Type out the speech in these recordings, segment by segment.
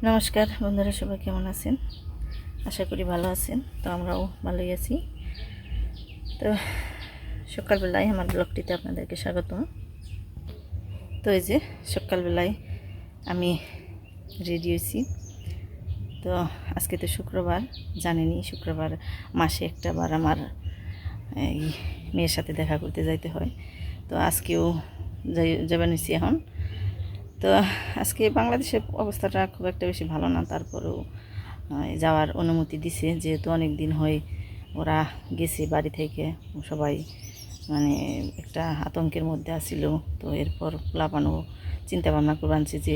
নমস্কার বন্ধুরা, সবাই কেমন আছেন? আশা করি ভালো আছেন। তো আমরাও ভালোই আছি। তো সকালবেলায় আমার ব্লগটিতে আপনাদেরকে স্বাগতম। তো এই যে সকালবেলায় আমি রেডি হয়েছি। তো আজকে তো শুক্রবার, জানেনই শুক্রবার মাসে একটা বার আমার এই মেয়ের সাথে দেখা করতে যাইতে হয়। তো আজকেও যাবেন হয়েছি এখন। তো আজকে বাংলাদেশের অবস্থাটা খুব একটা বেশি ভালো না, তারপরেও যাওয়ার অনুমতি দিছে, যেহেতু অনেক দিন হয় ওরা গেছে বাড়ি থেকে। সবাই মানে একটা আতঙ্কের মধ্যে আসিল। তো এরপর প্লাবানো চিন্তা ভাবনা করে আনছে যে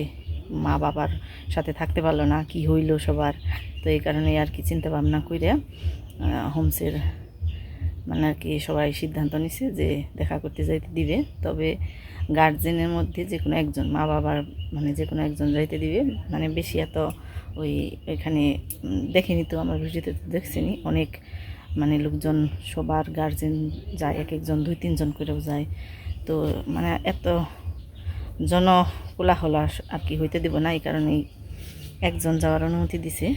মা বাবার সাথে থাকতে পারলো না, কি হইল সবার। তো এই কারণে আর কি চিন্তা ভাবনা করে হোমসের মানে আর কি সবাই সিদ্ধান্ত নিছে যে দেখা করতে যাইতে দিবে। তবে গার্জেনের মধ্যে যে কোনো একজন, মা বাবার মানে যে কোনো একজন যাইতে দিবে। মানে বেশি এত এখানে দেখেনি, তো আমার ভিডিওতে তো দেখছিনি অনেক মানে লোকজন, সবার গার্জেন যায়, এক একজন 2-3 জন করেও যায়। তো মানে এত জনকোলাহল আর কি হইতে দেব না, এই কারণেই একজন যাওয়ার অনুমতি দিছে।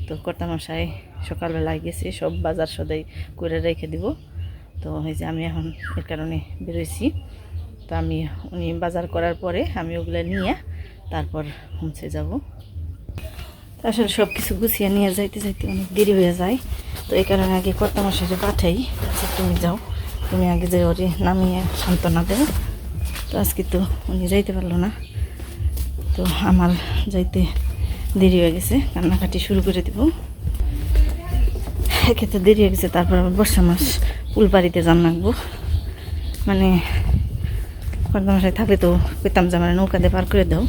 তো কর্তামশাই সকালবেলায় গেছে, সব বাজার সদাই করে রেখে দিব। তো এই যে আমি এখন এর কারণে বেরোইছি। তো উনি বাজার করার পরে আমি ওগুলো নিয়ে তারপর হোমসে যাব। আসলে সব কিছু গুছিয়ে নিয়ে যাইতে যাইতে অনেক দেরি হয়ে যায়। তো এই কারণে আগে কর্তামশাইকে পাঠাই যে তুমি যাও, তুমি আগে যে ওরে নামিয়ে সান্ত্বনা দেও। তো আজকে তো উনি যাইতে পারলো না, তো আমার যাইতে দেরি হয়ে গেছে, কান্নাকাটি শুরু করে দেব। এক্ষেত্রে দেরি হয়ে গেছে। তারপর আবার বর্ষা মাস উলপাড়িতে যান লাগবো। মানে কর্তামশাই থাকলে তো পেতাম যে আমার নৌকা দিয়ে পার করে দাও,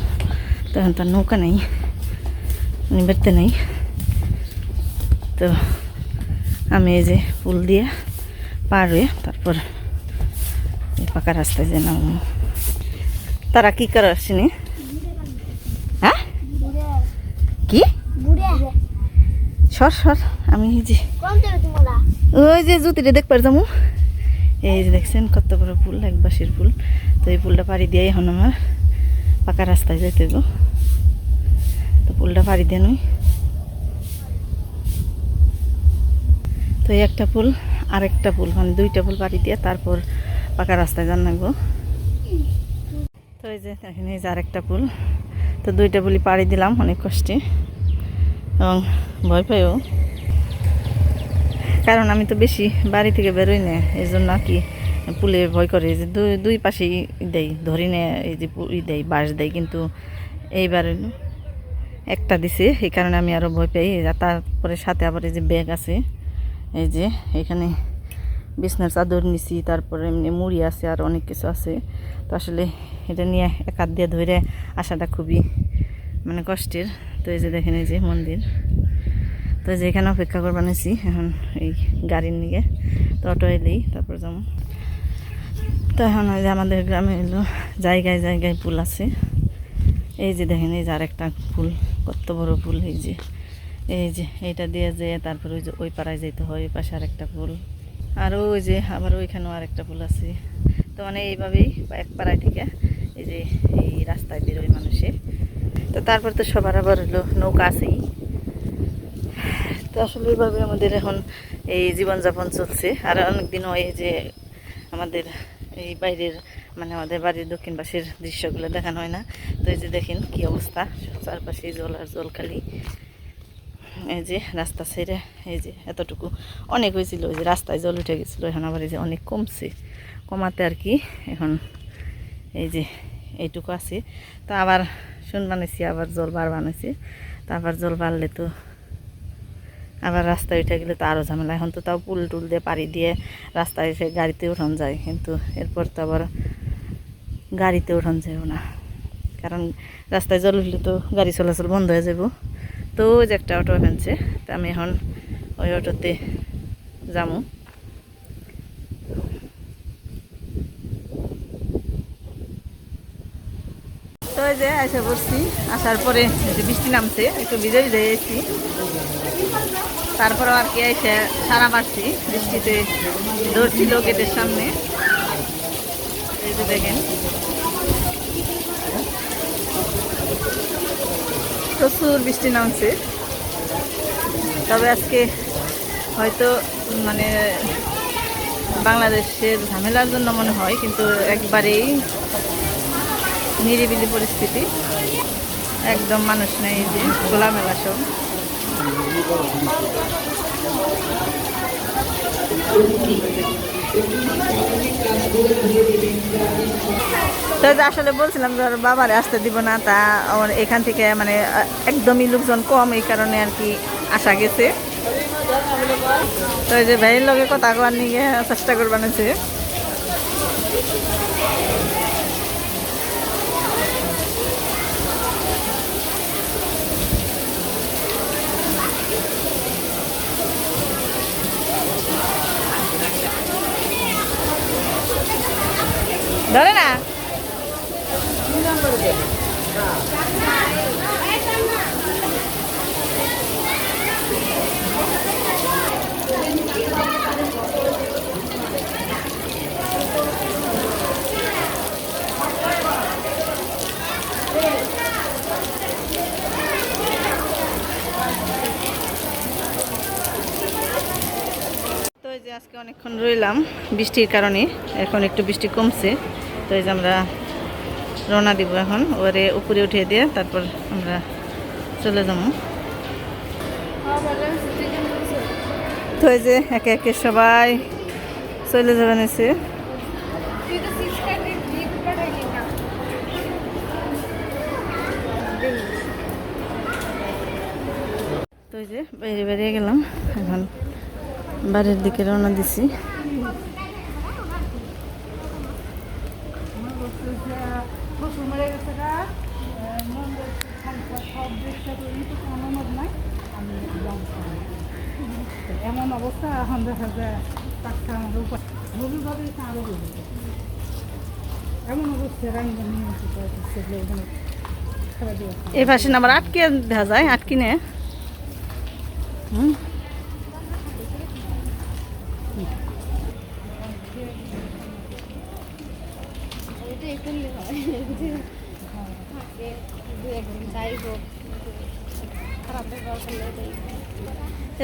তখন তো আর নৌকা নেই, উনি বেরতে নেই। তো আমি এই যে পুল দিয়ে পার হয়ে তারপর পাকা রাস্তায় যে নাম। তারা কি করে আসেনি? হ্যাঁ কি সর সর, আমি এই যে ওই যে জুতিটা দেখবার যাবো। এই যে দেখছেন কত বড় পুল, একবাসের পুল। তো এই পুলটা পাড়ি দিয়ে এখন আমার পাকা রাস্তায় যেতে গো। তো পুলটা পাড়ি দিয়ে নই, তো এই একটা পুল আর একটা পুল, মানে 2টা পুল পাড়ি দিয়ে তারপর পাকা রাস্তায় যান লাগবো। তো এই যে এখানে এই যে আরেকটা পুল। তো 2টা পুলই পাড়ি দিলাম অনেক কষ্টে এবং ভয় পাইও, কারণ আমি তো বেশি বাড়ি থেকে বেরোই না, এই জন্য কি পুলে ভয় করে। যে দুই পাশেই দেয় ধরি নে, এই যে দেয় বাঁশ দেয়, কিন্তু এইবার একটা দিছে, এই কারণে আমি আরও ভয় পাই। তারপরে সাথে আবার এই যে ব্যাগ আছে, এই যে এখানে বিছনার চাদর নিছি, তারপরে এমনি মুড়ি আছে আর অনেক কিছু আছে। তো আসলে এটা নিয়ে এক হাত দিয়ে ধরে আসাটা খুবই মানে কষ্টের। তো এই যে দেখেন এই যে মন্দির। তো যে এখানে অপেক্ষা করবার নিয়েছি এখন এই গাড়ির নিয়ে। তো অটো এলেই তারপর যাবো। তো এখন ওই যে আমাদের গ্রামে এলো জায়গায় জায়গায় পুল আছে। এই যে দেখেন এই যে আরেকটা পুল, কত বড় পুল। এই যে এইটা দিয়ে যে তারপর ওই যে ওই পাড়ায় যেতে হয়, ওই পাশে আরেকটা পুল, আর ওই যে আবার ওইখানেও আরেকটা পুল আছে। তো মানে এইভাবেই এক পাড়ায় থেকে এই যে এই রাস্তায় বেরোয় মানুষের। তো তারপর তো সবার আবার হলো নৌকা আছেই। তো আসলে এইভাবে আমাদের এখন এই জীবনযাপন চলছে। আর অনেকদিন হয় যে আমাদের এই বাইরের মানে আমাদের বাড়ির দক্ষিণ পাশের দৃশ্যগুলো দেখানো হয় না। তো এই যে দেখেন কি অবস্থা, চারপাশে জল আর জল খালি। এই যে রাস্তা ছেড়ে এই যে এতটুকু অনেক হয়েছিল, ওই যে রাস্তায় জল উঠে গেছিলো, এখন আবার এই যে অনেক কমছে, কমাতে আর কি এখন এই যে এইটুকু আছে। তো আবার বানাইছি, আবার জল বার বানাইছি। তো আবার জল বাড়লে তো আবার রাস্তায় উঠে গেলে তো আরও ঝামেলা। এখন তো তাও পুল টুল দিয়ে পাড়ি দিয়ে রাস্তায় এসে গাড়িতে উঠানো যায়, কিন্তু এরপর তো আবার গাড়িতে উঠানো যাবে না, কারণ রাস্তায় জল উঠলে তো গাড়ি চলাচল বন্ধ হয়ে যাব। তো ওই যে একটা অটো ফেলছে, তো আমি এখন ওই অটোতে যাবো। তো ওই যে এসে বসছি, আসার পরে যে বৃষ্টি নামছে, একটু ভিজে ভিজে এসেছি। তারপরে আর কি এসে সারা মারছি, বৃষ্টিতে ধরছিল গেটের সামনে। এই যে দেখেন তো প্রচুর বৃষ্টি নামছে। তবে আজকে হয়তো মানে বাংলাদেশের ঝামেলার জন্য মনে হয়, কিন্তু একবারেই নিরিবিলি পরিস্থিতি, একদম মানুষ নেই, এই যে খোলামেলা সব। তো যে আসলে বলছিলাম যে ওর বাবারে আসতে দিব না, তা আমার এখান থেকে মানে একদমই লোকজন কম, এই কারণে আর কি আসা গেছে। তো এই যে ভাইয়ের লগে কথা কওয়ার নিয়ে চেষ্টা করবেন আছে। ধরে না তো এই যে আজকে অনেকক্ষণ রইলাম বৃষ্টির কারণে, এখন একটু বৃষ্টি কমছে। তো এই যে আমরা রওনা দিব এখন, ওরে উপরে উঠিয়ে দিয়ে তারপর আমরা চলে যাবো। তো এই যে একে একে সবাই চলে যাবেন এসে। তো এই যে বাইরে বেরিয়ে গেলাম, এখন বাড়ির দিকে রওনা দিছি। এমন অবস্থা এখন দেখা যায় টাকা আমাদের রবিভাবে আরো এমন অবস্থা রান্না নিয়ে এই পাশে আবার আটকে দেখা যায়, আটকিনে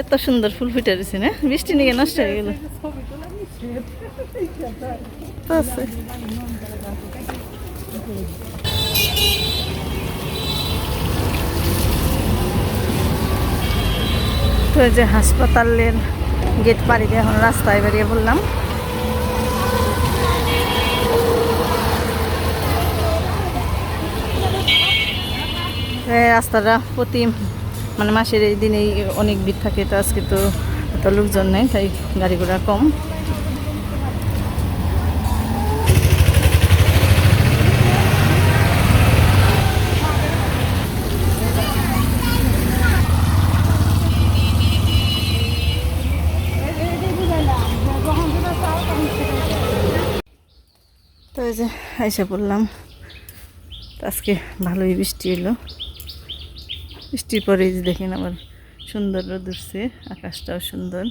এত সুন্দর ফুল ফুটে রয়েছে না, বৃষ্টি নিয়ে নষ্ট হয়ে গেল। তো এই যে হাসপাতালের গেট পাড়ি দিয়ে এখন রাস্তায় বেরিয়ে পড়লাম। রাস্তাটা প্রতি মানে মাসের এই দিনেই অনেক ভিড় থাকে, তো আজকে তো এত লোকজন নেই, তাই গাড়ি ঘোড়া কম। তো এই যে এসে পড়লাম। আজকে ভালোই বৃষ্টি এলো, বৃষ্টির পরে দেখেন আবার সুন্দর রোদ উঠছে, আকাশটাও সুন্দর।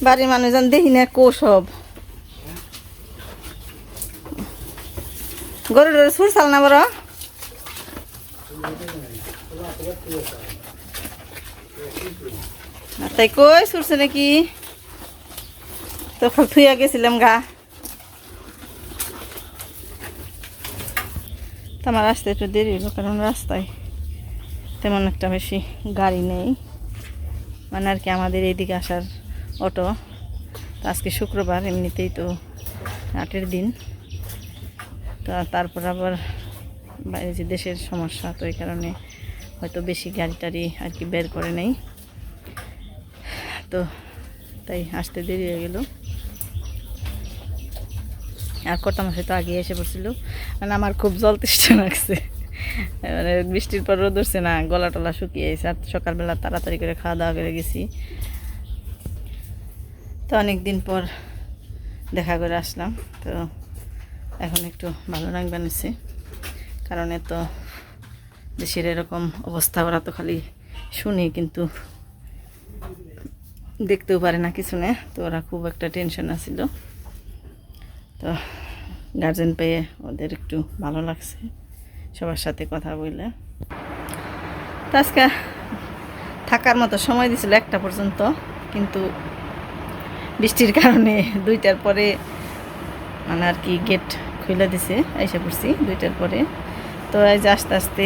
বাড়ির মানুষজন দেখি না কো সব গরুর সুর চাল না বড়, তাই কই সুরছে নাকি, তো থুইয়া গেছিলাম গা। তো আমার আসতে একটু দেরি হলো, কারণ রাস্তায় তেমন একটা বেশি গাড়ি নেই, মানে আর কি আমাদের এইদিকে আসার অটো। তো আজকে শুক্রবার, এমনিতেই তো হাটের দিন, তো তারপর আবার বাইরে যে দেশের সমস্যা, তো এই কারণে হয়তো বেশি গাড়ি টাড়ি আর কি বের করে নেই, তো তাই আসতে দেরি হয়ে গেল। আর কটা মাসে তো আগে এসে পড়ছিল, মানে আমার খুব জল তেষ্টা লাগছে, মানে বৃষ্টির পর রোদ উঠছে না, গলা টলা শুকিয়ে গেছে। আর সকালবেলা তাড়াতাড়ি করে খাওয়া দাওয়া করে গেছি, তো অনেক দিন পর দেখা করে আসলাম। তো এখন একটু ভালো লাগবে নিচ্ছে, কারণ তো দেশের এরকম অবস্থা, ওরা তো খালি শুনি কিন্তু দেখতেও পারে না কিছু না। তো ওরা খুব একটা টেনশন আছিল। তো গার্জেন পেয়ে ওদের একটু ভালো লাগছে, সবার সাথে কথা বললে। তো আজকে থাকার মতো সময় দিছিল 1টা পর্যন্ত, কিন্তু বৃষ্টির কারণে 2টার পরে মানে আর কি গেট খুলে দিছে, এসে পড়ছি 2টার পরে। তো এই যে আস্তে আস্তে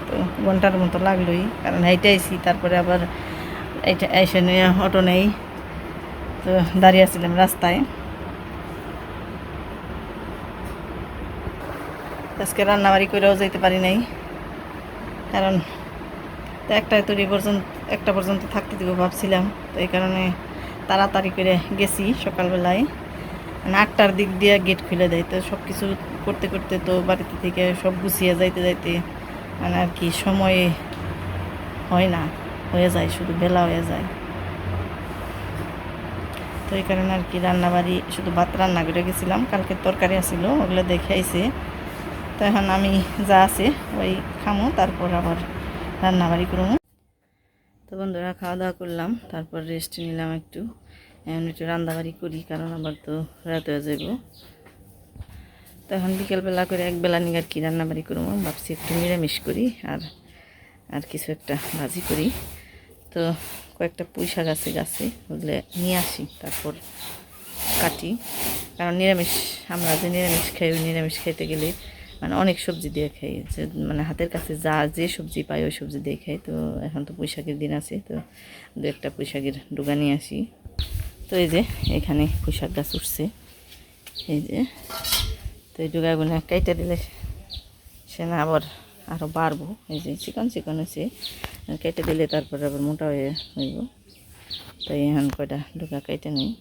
তো ঘন্টার মতো লাগলোই, কারণ এইটা আইসি, তারপরে আবার এইটা এসে নিয়ে অটো নেই। তো দাঁড়িয়ে আছিলাম রাস্তায়। আজকে রান্নাবাড়ি করেও যেতে পারি নাই, কারণ তো 1টা পর্যন্ত থাকতে দিব ভাবছিলাম। তো এই কারণে তাড়াতাড়ি করে গেছি সকালবেলায়, মানে 8টার দিক দিয়ে গেট খুলে দেয়। তো সব কিছু করতে করতে তো বাড়িতে থেকে সব গুছিয়ে যাইতে যাইতে মানে আর কি সময় হয় না, হয়ে যায়, শুধু বেলা হয়ে যায়। তো এই কারণে আর কি রান্নাবাড়ি শুধু ভাত রান্না করে গেছিলাম, কালকে তরকারি আসছিল, ওগুলো দেখে আইছে। তো এখন আমি যা আছে ওই খামো, তারপর আবার রান্নাবাড়ি করবো। তো বন্ধুরা খাওয়া দাওয়া করলাম, তারপর রেস্ট নিলাম একটু। এখন একটু রান্নাবাড়ি করি, কারণ আবার তো রাত হয়ে যাব। তো এখন বিকেলবেলা করে একবেলা নিয়ে আর কি রান্নাবাড়ি করবো, ভাবছি একটু নিরামিষ করি আর আর কিছু একটা ভাজি করি। তো কয়েকটা পুঁই শাক আছে গাছে, ওগুলো নিয়ে আসি, তারপর কাটি। কারণ নিরামিষ, আমরা যে নিরামিষ খাই, ওই নিরামিষ খাইতে গেলে মানে অনেক সবজি দিয়ে খাই, যে মানে হাতের কাছে যে সবজি পাই ওই সবজি দিয়ে খাই। তো এখন তো পুঁই শাকের দিন আছে, তো 2-1টা পুঁই শাকের ডুগা নিয়ে আসি। তো এই যে এখানে পুঁই শাক গাছ উঠছে, এই যে। তো এই ডুগাগুলো কাইটা দিলে সে না আবার আরও বাড়বো। এই যে চিকন চিকন হয়েছে, কেটে দিলে তারপরে আবার মোটা হয়ে হইব। তাই এখন কয়টা ডুগা কেটে নিই।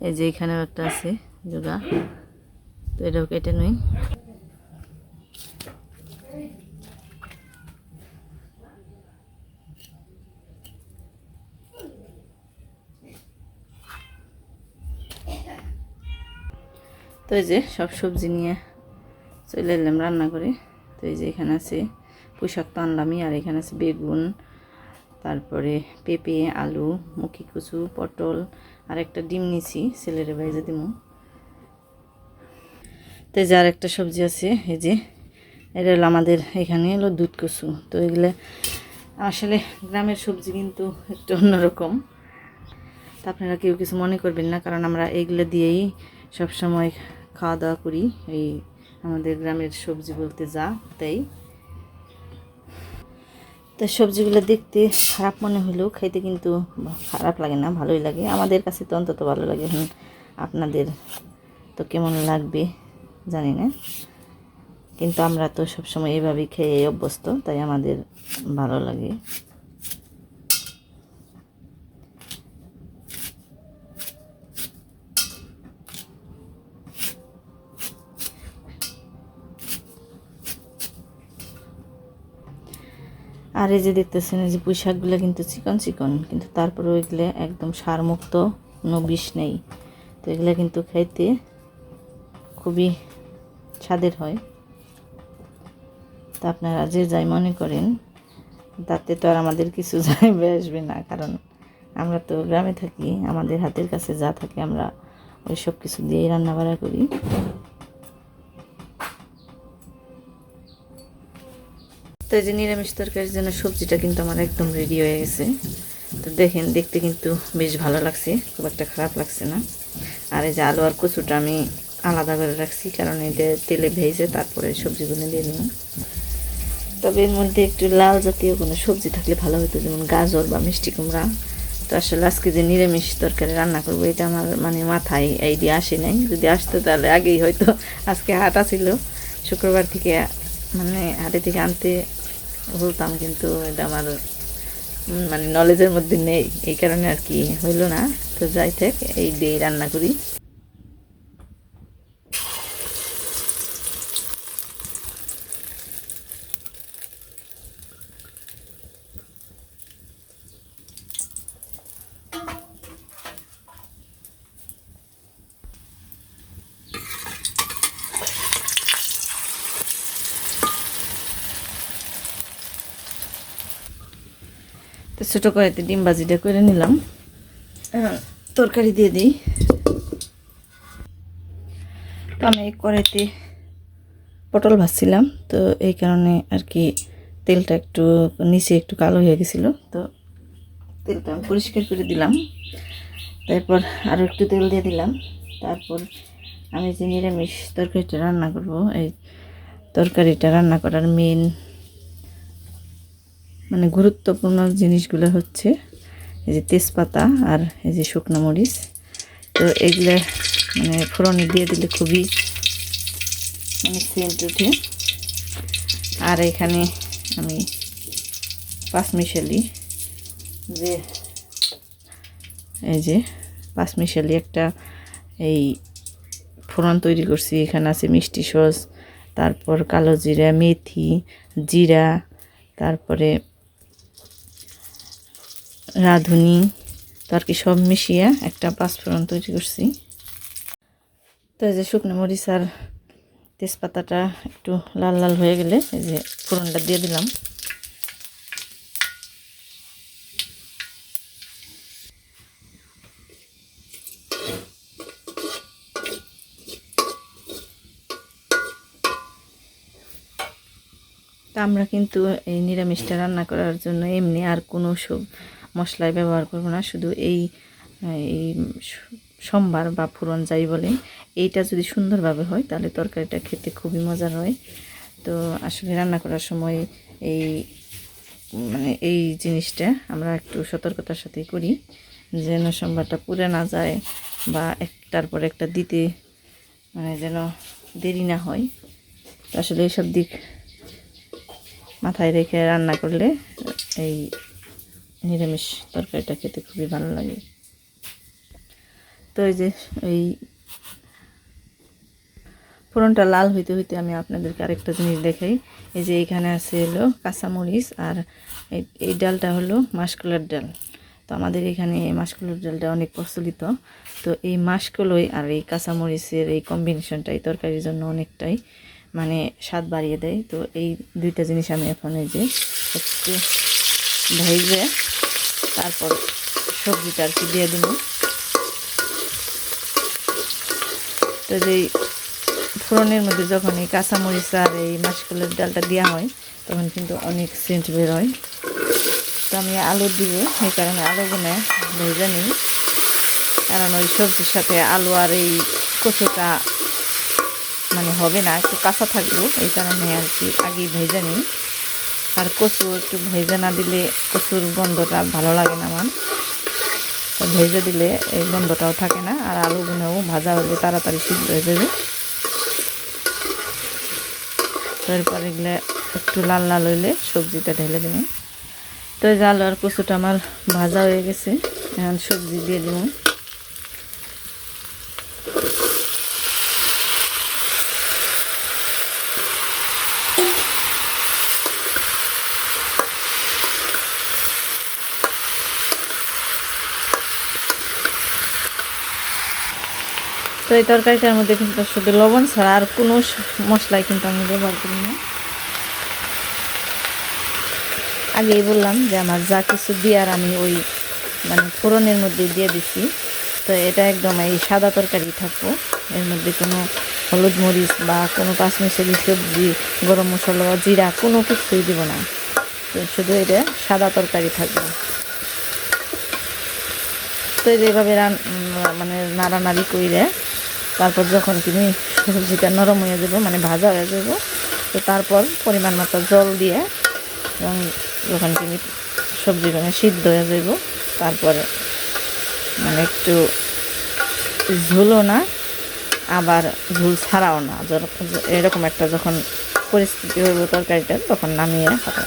এই যে এখানেও একটা আছে ডুগা, তো এটাও কেটে নিই। তো এই যে সব সবজি নিয়ে চলে এলাম রান্না করে। তো এই যে এখানে আছে পুঁই শাক তো আনলামই, আর এখানে আছে বেগুন, তারপরে পেঁপে, আলু, মুখি কচু, পটল, আর একটা ডিম নিছি ছেলের বাইজে দিমু। তো এই যে আর একটা সবজি আছে, এই যে এটা হলো আমাদের এখানে হলো দুধ কচু। তো এগুলো আসলে গ্রামের সবজি কিন্তু একটু অন্যরকম। তা আপনারা কেউ কিছু মনে করবেন না, কারণ আমরা এইগুলো দিয়েই সবসময় খাওয়া দাওয়া করি। এই আমাদের গ্রামের সবজি বলতে যা তাই। তো সবজিগুলো দেখতে খারাপ মনে হলেও খাইতে কিন্তু খারাপ লাগে না, ভালোই লাগে। আমাদের কাছে তো অন্তত ভালো লাগে। আপনাদের তো কেমন লাগবে জানি না, কিন্তু আমরা তো সবসময় এইভাবেই খেয়ে অভ্যস্ত, তাই আমাদের ভালো লাগে। আর এই যে দেখতেছেন, এই যে পুঁই শাকগুলো কিন্তু চিকন চিকন, কিন্তু তারপরে ওইগুলো একদম সারমুক্ত, কোনো বিষ নেই। তো এগুলো কিন্তু খাইতে খুবই স্বাদের হয়। তা আপনারা যে যাই মনে করেন, তাতে তো আর আমাদের কিছু যাইবে আসবে না, কারণ আমরা তো গ্রামে থাকি, আমাদের হাতের কাছে যা থাকে আমরা ওই সব কিছু দিয়েই রান্না বাড়া করি। তো এই যে নিরামিষ তরকারির জন্য সবজিটা কিন্তু আমার একদম রেডি হয়ে গেছে। তো দেখেন, দেখতে কিন্তু বেশ ভালো লাগছে, খুব একটা খারাপ লাগছে না। আর এই যে আলু আর কচুটা আমি আলাদা করে রাখছি, কারণ এটা তেলে ভেজে তারপরে সবজিগুলো দিয়ে নিব। তবে এর মধ্যে একটু লাল জাতীয় কোনো সবজি থাকলে ভালো হতো, যেমন গাজর বা মিষ্টি কুমড়া। তো আসলে আজকে যে নিরামিষ তরকারি রান্না করবো, এটা আমার মানে মাথায় আইডিয়া আসে নাই। যদি আসতো তাহলে আগেই হয়তো, আজকে হাট ছিল শুক্রবার থেকে, মানে হাটে থেকে আনতে বলতাম, কিন্তু এটা আমার মানে নলেজের মধ্যে নেই, এই কারণে আর কি হইলো না। তো যাই থাক, এই দিয়েই রান্না করি। তো ছোটো কড়াইতে ডিম ভাজিটা করে নিলাম, তরকারি দিয়ে দিই। তো আমি এই কড়াইতে পটল ভাজছিলাম, তো এই কারণে আর কি তেলটা একটু নিচে একটু কালো হয়ে গেছিলো। তো তেলটা আমি পরিষ্কার করে দিলাম, তারপর আরও একটু তেল দিয়ে দিলাম। তারপর আমি যে নিরামিষ তরকারিটা রান্না করব, এই তরকারিটা রান্না করার মেন মানে গুরুত্বপূর্ণ জিনিসগুলো হচ্ছে এই যে তেজপাতা আর এই যে শুকনো মরিচ। তো এগুলো মানে ফোড়নে দিয়ে দিলে খুবই মানে সেন্ট ওঠে। আর এখানে আমি পাঁচমিশালি যে এই যে পাঁচমিশালি একটা এই ফোড়ন তৈরি করছি। এখানে আছে মিষ্টি সস, তারপর কালো জিরা, মেথি, জিরা, তারপরে রাঁধুনি, তো আর কি সব মিশিয়ে একটা পাঁচফোড়ন তৈরি করছি। তো এই যে শুকনো মরিচ আর তেজপাতাটা একটু লাল লাল হয়ে গেলে এই যে ফোড়নটা দিয়ে দিলাম। তা আমরা কিন্তু এই নিরামিষটা রান্না করার জন্য এমনি আর কোনো সব মশলাই ব্যবহার করব না, শুধু এই এই সম্বার বা ফোড়ন যাই বলে, এইটা যদি সুন্দরভাবে হয় তাহলে তরকারিটা খেতে খুবই মজার হয়। তো আসলে রান্না করার সময় এই মানে এই জিনিসটা আমরা একটু সতর্কতার সাথেই করি, যেন সম্বারটা পুড়ে না যায় বা একটার পর একটা দিতে মানে যেন দেরি না হয়। তো আসলে এইসব দিক মাথায় রেখে রান্না করলে এই নিরামিষ তরকারিটা খেতে খুবই ভালো লাগে। তো এই যে এই ফোড়নটা লাল হইতে হইতে আমি আপনাদেরকে আরেকটা জিনিস দেখাই। এই যে এখানে আছে হলো কাঁচামরিচ, আর এই ডালটা হলো মাসকলাইর ডাল। তো আমাদের এখানে এই মাসকলাইর ডালটা অনেক প্রচলিত। তো এই মাসকলাই আর এই কাঁচামরিচের এই কম্বিনেশনটা এই তরকারির জন্য অনেকটাই মানে স্বাদ বাড়িয়ে দেয়। তো এই দুইটা জিনিস আমি এখন এই যে একটু ভেজে তারপর সবজিটা আর কি দিয়ে দিব। তো যেই ফোড়নের মধ্যে যখন এই কাঁচামরিচ আর এই মাসকলাইর ডালটা দেওয়া হয় তখন কিন্তু অনেক সেন্ট বের হয়। তো আমি আলু দিব, এই কারণে আলুগুলো ভেজে নিই, কারণ ওই সবজির সাথে আলু আর এই কচুটা মানে হবে না, একটু কাঁচা থাকবো, এই কারণে আর কি আগেই ভেজে নিই। আর কচু একটু ভেজে না দিলে কচুর গন্ধটা ভালো লাগে না আমার, তো ভেজে দিলে এই গন্ধটাও থাকে না, আর আলুগুলোও ভাজা হলে তাড়াতাড়ি সিদ্ধ হয়ে যাবে। তারপর এগুলো একটু লাল লাল হইলে সবজিটা ঢেলে দেবেন। তো এই যে আলু আর কচুটা আমার ভাজা হয়ে গেছে, এখন সবজি দিয়ে দেব। তো এই তরকারিটার মধ্যে কিন্তু শুধু লবণ ছাড়া আর কোনো মশলাই কিন্তু আমি ব্যবহার করি না। আগেই বললাম যে আমার যা কিছু দেওয়ার আমি ওই মানে ফোড়নের মধ্যে দিয়ে দিচ্ছি। তো এটা একদম এই সাদা তরকারি থাকবো, এর মধ্যে কোনো হলুদ মরিচ বা কোনো পাঁচমিশালি সবজি, গরম মশলা, জিরা কোনো কিছুই দিব না। তো শুধু এটা সাদা তরকারি থাকবে। তো এইভাবে মানে নাড়ানাড়ি করে তারপর যখন তুমি সবজিটা নরম হয়ে যাবে মানে ভাজা হয়ে যাবে, তো তারপর পরিমাণ মতো জল দিয়ে এবং যখন তুমি সবজি মানে সিদ্ধ হয়ে যাব তারপরে মানে একটু ঝোলও না আবার ঝোল ছাড়াও না, এরকম একটা যখন পরিস্থিতি হইব তরকারিটা তখন নামিয়ে খাবো।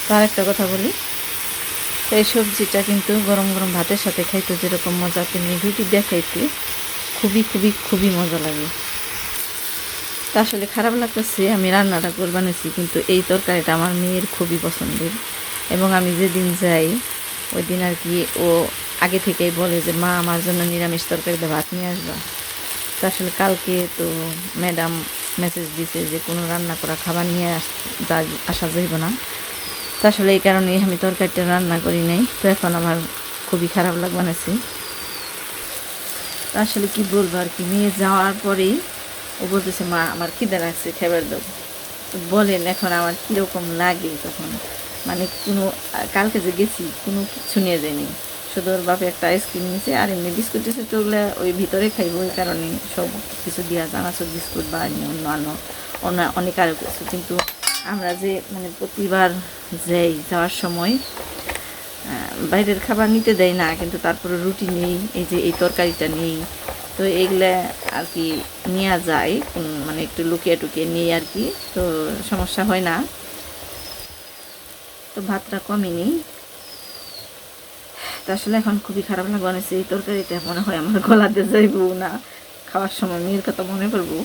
তো আর একটা কথা বলি, তো এই সবজিটা কিন্তু গরম গরম ভাতের সাথে খাইতে যেরকম মজা, তেমনি রুটি দিয়ে খাইতে খুবই খুবই খুবই মজা লাগে। তা আসলে খারাপ লাগতেছে আমি রান্নাটা করে বানিয়েছি, কিন্তু এই তরকারিটা আমার মেয়ের খুবই পছন্দের। এবং আমি যেদিন যাই ওই দিন আর কি ও আগে থেকেই বলে যে মা আমার জন্য নিরামিষ তরকারিতে ভাত নিয়ে আসবা। তো আসলে কালকে তো ম্যাডাম মেসেজ দিছে যে কোনো রান্না করা খাবার নিয়ে আসা যাইব না। তো আসলে এই কারণেই আমি তরকারিটা রান্না করি নাই। তো এখন আমার খুবই খারাপ লাগবানেছি। তো আসলে কি বলবো আর কি, মেয়ে যাওয়ার পরেই ও বলতেছে মা আমার খিদে লাগছে খাবার দেবো। তো বলেন এখন আমার কীরকম লাগে তখন, মানে কোনো কালকে যে গেছি কোনো কিছু নিয়ে যায়নি, শুধু ওর বাপে একটা আইসক্রিম নিয়েছে আর এমনি বিস্কুট টিস্কুট ওগুলো ওই ভিতরে খাইব, ওই কারণে সব কিছু দেওয়া চানাচুর বিস্কুট বা অন্য অনেক আরও কিছু। কিন্তু আমরা যে মানে প্রতিবার যাওয়ার সময় বাইরের খাবার নিতে দেয় না, কিন্তু তারপরে রুটি নেই, এই যে এই তরকারিটা নেই, তো এইগুলা আর কি নেওয়া যায় মানে একটু লুকিয়ে টুকিয়ে নিই আর কি, তো সমস্যা হয় না। তো ভাতটা কমই নিই। তো আসলে এখন খুবই খারাপ লাগবে অনেক, এই তরকারিটা মনে হয় আমার গলাতে যাইবো না, খাওয়ার সময় মেয়ের কথা মনে করবো,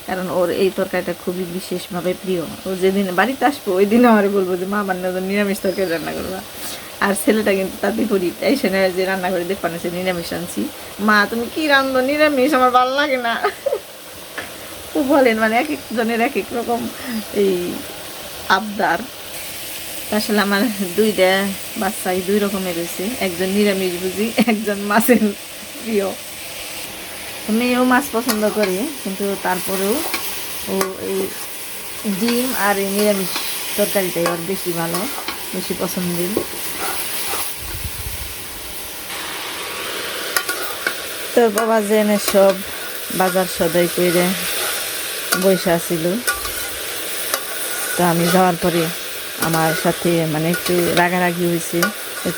কারণ ওর এই তরকারিটা খুবই বিশেষভাবে প্রিয়। ও যেদিন বাড়িতে আসবো ওই দিন আমার বলবো যে মা আমার নিরামিষ তরকারি রান্না করবা। আর ছেলেটা কিন্তু তার বিপরীত, এই সেনে যে রান্না করে দেখবানো সে নিরামিষ আনছি, মা তুমি কি রান্ধো নিরামিষ, আমার ভালো লাগে না। ও বলেন মানে এক একজনের এক এক রকম এই আবদার। আসলে আমার দুইটা বাচ্চাই দুই রকমের রয়েছে, একজন নিরামিষ বুঝি, একজন মাছের প্রিয়। মেয়েও মাছ পছন্দ করে, কিন্তু তারপরেও ও এই ডিম আর এই নিরামিষ তরকারিটাই ওর বেশি ভালো, বেশি পছন্দের। তো বাবা জেনে সব বাজার সদাই করে বৈশা ছিল। তো আমি যাওয়ার পরে আমার সাথে মানে একটু রাগারাগি হয়েছে,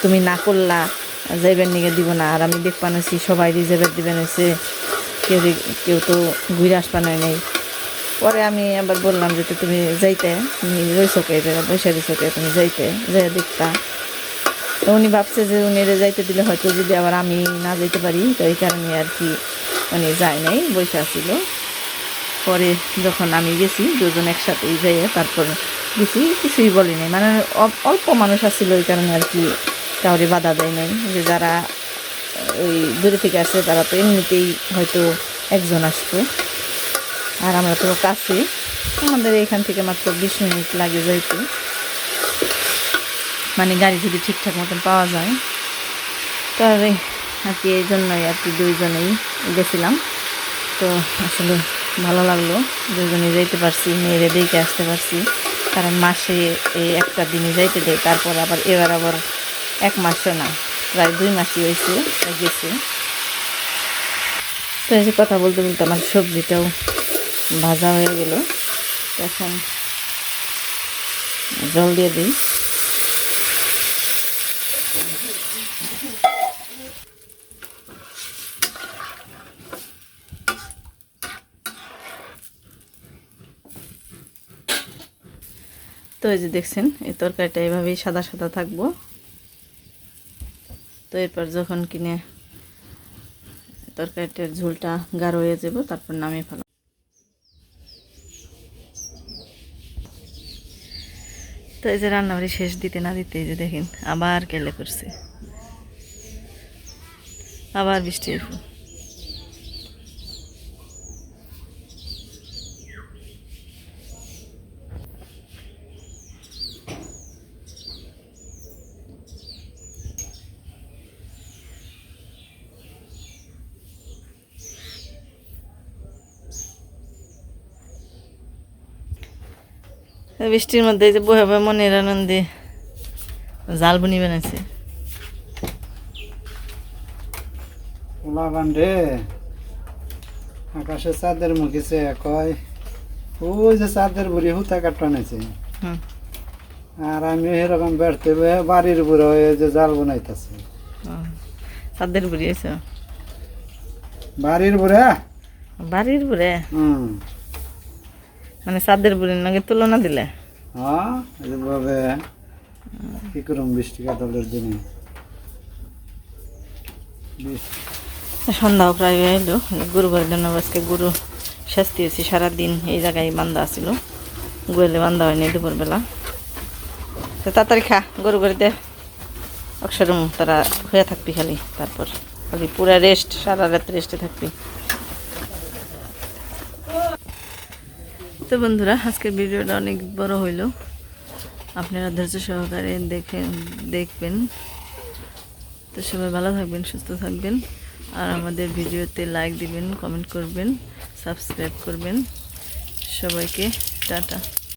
তুমি না করলা যাইবেন নিকে দিব না, আর আমি দেখবানোছি সবাই রিজার্ভের দিবেন হয়েছে, কেউ তো ঘুরে আসবানো নেই। পরে আমি আবার বললাম যে তুমি যাইতে, তুমি রইসকে জায়গা বৈশা দিছকে, তুমি যাইতে যাই দেখতা। তো উনি ভাবছে যে উনি যাইতে দিলে হয়তো যদি আবার আমি না যাইতে পারি, তো এই কারণে আর কি উনি যায় নাই, বৈশা ছিল। পরে যখন আমি গেছি দুজন একসাথেই যাইয়ে তারপর গেছি, কিছুই বলি নাই, মানে অল্প মানুষ আসছিল ওই কারণে আর কি কাউরে বাধা দেয় নাই। যে যারা ওই দূরে থেকে আসছে তারা তো এমনিতেই হয়তো একজন আসতো, আর আমরা তো কাছে, আমাদের এখান থেকে মাত্র 20 মিনিট লাগে যাইতে, মানে গাড়ি যদি ঠিকঠাক মতন পাওয়া যায়। তবে আর কি এই জন্যই আর কি দুইজনেই গেছিলাম। তো আসলে ভালো লাগলো, দুজনে যাইতে পারছি, মেয়েরে দেখে আসতে পারছি, কারণ মাসে এই একটা দিনে যাইতে দেয়, তারপর আবার এবার আবার 1 মাসও না, প্রায় 2 মাসই হয়েছে গেছে। তো এই যে কথা বলতে বলতে আমার সবজিটাও ভাজা হয়ে গেল, এখন জল দিয়ে দিই। তো এই যে দেখছেন এই তরকারিটা এভাবেই সাদা সাদা থাকবো। তো এরপর যখন কিনে তরকারিটার ঝোলটা গাঢ় হয়ে যাব তারপর নামিয়ে ফেলো। তো এই যে রান্নাবাড়ি শেষ দিতে না দিতে এই যে দেখেন আবার কেলে করছে, আবার বৃষ্টি এসে। বৃষ্টির মধ্যে যে বহে বহে মনের আনন্দে জাল বুনি বানাইছে। রে আকাশে চাঁদের মুখে চেয়ে কয় ওই যে চাঁদের বুড়ি হুতা কাটানেছে, আর আমি এরকম বেড়তে বাড়ির বুড়ো হয়ে যে জাল বানাইতেছে। চাঁদের বুড়ি হয়েছে, বাড়ির বুড়া, বাড়ির বুড়ে মানে চাঁদের বুড়ির লগে তুলনা দিলে। হ্যাঁ এইভাবে কি করুম বৃষ্টি কাতলের দিনে সন্ধ্যাও প্রায় হয়ে এলো। গরু ঘরের জন্য আজকে গরু শাস্তি হয়েছে, সারাদিন এই জায়গায় বান্ধা ছিল, গোয়ালে বান্ধা হয়নি দুপুরবেলা। তো তাড়াতাড়ি খা, গরু ঘরে দে অক্ষরম, তারা হয়ে থাকবি খালি, তারপর খালি পুরা রেস্ট, সারা রাত রেস্টে থাকবি। তো বন্ধুরা, আজকের ভিডিওটা অনেক বড় হইল, আপনারা ধৈর্য সহকারে দেখবেন। তো সবাই ভালো থাকবেন, সুস্থ থাকবেন, আর আমাদের ভিডিওতে লাইক দিবেন, কমেন্ট করবেন, সাবস্ক্রাইব করবেন। সবাইকে টাটা।